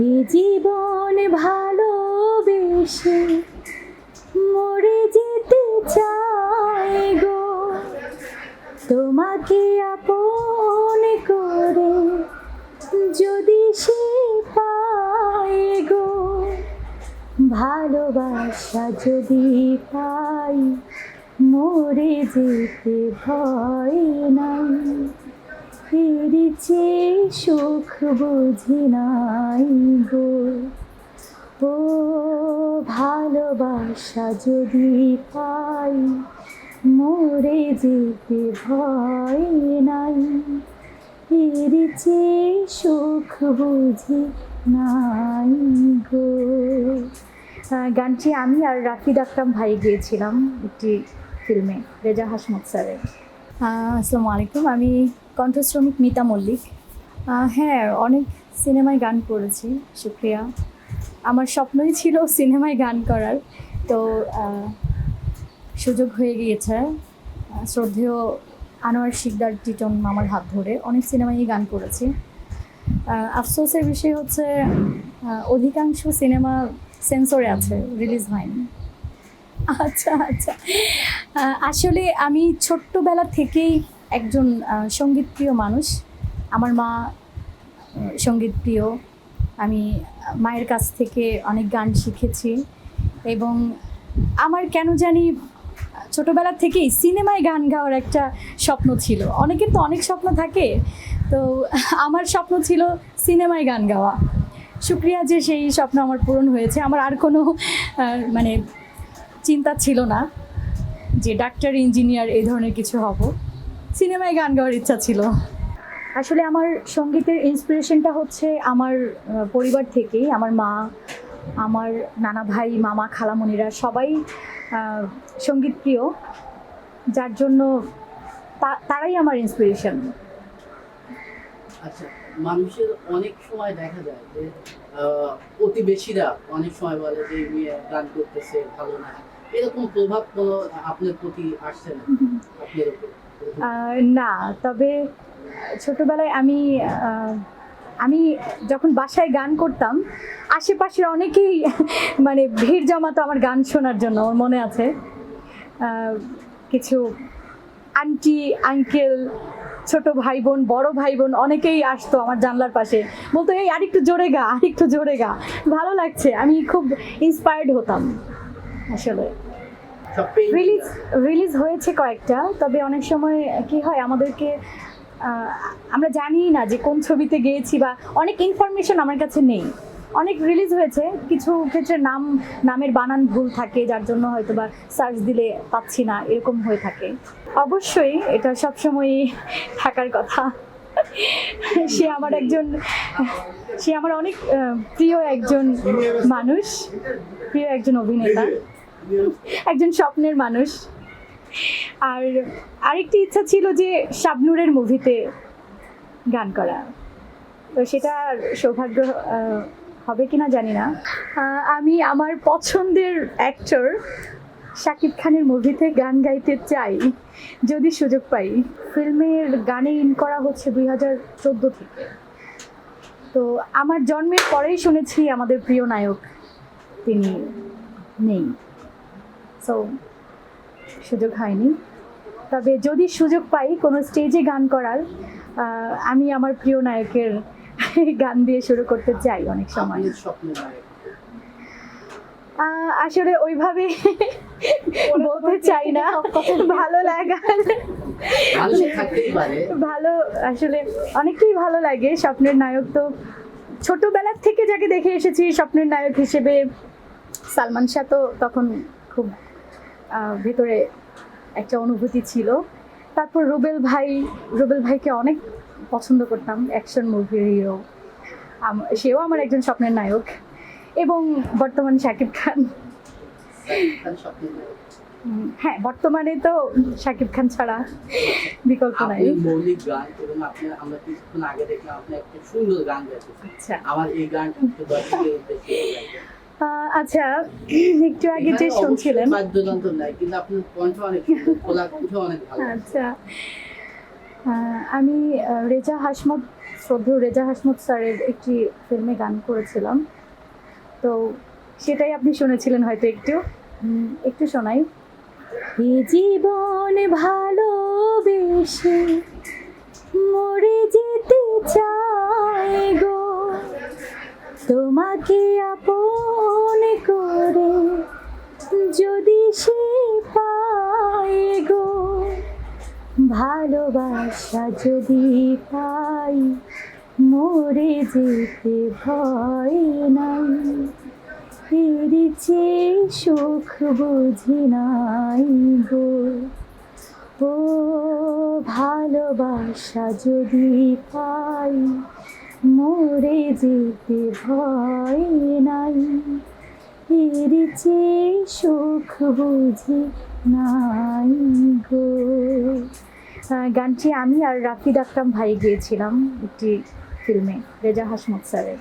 এই জীবন ভালোবেসে মরে যেতে চাই গো, তোমাকে আপন করে যদি সে পায় গো, ভালোবাসা যদি পাই মরে যেতে ভয় নাই, এর চেয়ে সুখ বুঝি নাই গো। ও ভালোবাসা যদি পাই মরে যেতে ভয় নাই, এর চেয়ে সুখ বুঝি নাই গো। গানটি আমি আর রাফিদ আকরাম ভাই গিয়েছিলাম একটি ফিল্মে, রেজা হাসমত স্যারের। আসসালামু আলাইকুম, আমি কণ্ঠশ্রমিক মিতা মল্লিক। হ্যাঁ, অনেক সিনেমায় গান করেছি, শুক্রিয়া। আমার স্বপ্নই ছিল সিনেমায় গান করার, তো সুযোগ হয়ে গিয়েছে। শ্রদ্ধেয় আনোয়ার শিকদার টিটন মামার হাত ধরে অনেক সিনেমায় গান করেছি। আফসোসের বিষয় হচ্ছে অধিকাংশ সিনেমা সেন্সরে আছে, রিলিজ হয়নি। আচ্ছা আচ্ছা, আসলে আমি ছোট্টবেলা থেকেই একজন সঙ্গীতপ্রিয় মানুষ। আমার মা সঙ্গীতপ্রিয়, আমি মায়ের কাছ থেকে অনেক গান শিখেছি এবং আমার কেন জানি ছোটোবেলা থেকেই সিনেমায় গান গাওয়ার একটা স্বপ্ন ছিল। অনেকের তো অনেক স্বপ্ন থাকে, তো আমার স্বপ্ন ছিল সিনেমায় গান গাওয়া। শুক্রিয়া যে সেই স্বপ্ন আমার পূরণ হয়েছে। আমার আর কোনো মানে চিন্তা ছিল না যে ডাক্তার, ইঞ্জিনিয়ার এই ধরনের কিছু হব। সিনেমায় গান গাওয়ার ইচ্ছা ছিল। আসলে আমার সঙ্গীতের ইন্সপিরেশনটা হচ্ছে আমার পরিবার থেকেই। আমার মা, আমার নানা ভাই, মামা, খালামণিরা সবাই সঙ্গীতপ্রিয়, যার জন্য তারাই আমার ইন্সপিরেশন। আচ্ছা, মানুষের অনেক সময় দেখা যায় যে প্রতিবেশীরা অনেক সময় বলে যে মেয়ে গান করতেছে ভালো না, এরকম প্রভাব কোনো আপনার প্রতি আসছে না আপনার উপর? না, তবে ছোটবেলায় আমি যখন বাসায় গান করতাম, আশেপাশের অনেকেই মানে ভিড় জমাতো আমার গান শোনার জন্য। আমার মনে আছে কিছু আন্টি, আঙ্কেল, ছোট ভাই বোন, বড় ভাই বোন অনেকেই আসতো আমার জানলার পাশে, বলতো এই আরেকটু জোরে গা, আরেকটু জোরে গা, ভালো লাগছে। আমি খুব ইন্সপায়ার্ড হতাম। আসলে রিলিজ হয়েছে কয়েকটা, তবে অনেক সময় কি হয় আমাদেরকে আমরা জানি না যে কোন ছবিতে গিয়েছি, বা অনেক ইনফরমেশন আমার কাছে নেই। অনেক রিলিজ হয়েছে, কিছু ক্ষেত্রে নামের বানান ভুল থাকে, যার জন্য হয়তো বা সার্চ দিলে পাচ্ছি না, এরকম হয়ে থাকে। অবশ্যই এটা সবসময়ই থাকার কথা। সে আমার অনেক প্রিয় একজন মানুষ, প্রিয় একজন অভিনেতা, একজন স্বপ্নের মানুষ। আর আরেকটি ইচ্ছা ছিল যে শাবনূরের মুভিতে গান করা, তো সেটা সৌভাগ্য হবে কিনা জানি না। আমি আমার পছন্দের অ্যাক্টর শাকিব খানের মুভিতে গান গাইতে চাই যদি সুযোগ পাই। ফিল্মের গানে ইন করা হচ্ছে 2014 থেকে, তো আমার জন্মের পরেই শুনেছি আমাদের প্রিয় নায়ক তিনি নেই, সো সুযোগ হয়নি। তবে যদি সুযোগ পাই কোনো স্টেজে গান করার, আমি আমার প্রিয় নায়কের গান দিয়ে শুরু করতে চাই অনেক সময়। আসলে ওইভাবে বলতে চাই না, ভালো লাগার ভালো, আসলে অনেকটাই ভালো লাগে। স্বপ্নের নায়ক তো ছোটবেলার থেকে যাকে দেখে এসেছি স্বপ্নের নায়ক হিসেবে সালমান শাহ, তো তখন খুব ভেতরে একটা অনুভূতি ছিল। তারপর রুবেল ভাইকে অনেক পছন্দ করতাম, অ্যাকশন মুভির হিরো, সেও আমার একজন স্বপ্নের নায়ক। এবং বর্তমানে শাকিব খান। হ্যাঁ, বর্তমানে তো শাকিব খান ছাড়া বিকল্প নাই। মৌলিক গান, এবং আমরা কিছুক্ষণ আগে দেখলাম আপনি একটা সুন্দর গান গাইতেছেন। আচ্ছা, আমার এই গানটা একটু দর্শকদের উদ্দেশ্যে গাইবেন। আচ্ছা, একটু আগে যে শুনছিলেন, বাদ্যযন্ত্র নাই, কিন্তু আপনার কণ্ঠ অনেক সুন্দর, গলা কণ্ঠ অনেক ভালো। আচ্ছা, আমি রেজা হাসমত শ্রদ্ধেয় রেজা হাসমত স্যারের একটি ফিল্মে গান করেছিলাম, তো সেটাই আপনি শুনেছিলেন হয়তো একটু শোনাই। এ জীবন ভালোবেসে মরে যেতে চাই গো, তোমাকে আপন করে যদি সে পায় গো, ভালোবাসা যদি পাই মরে যেতে ভয় নাই, এর চেয়ে সুখ বুঝি নাই গো, ও ভালোবাসা যদি পাই মরে যেতে ভয় নাই, এর চেয়ে সুখ বুঝি নাই গো। গানটি আমি আর রাফিদ আকরাম ভাই গিয়েছিলাম একটি ফিল্মে রেজা হাসমত স্যারের।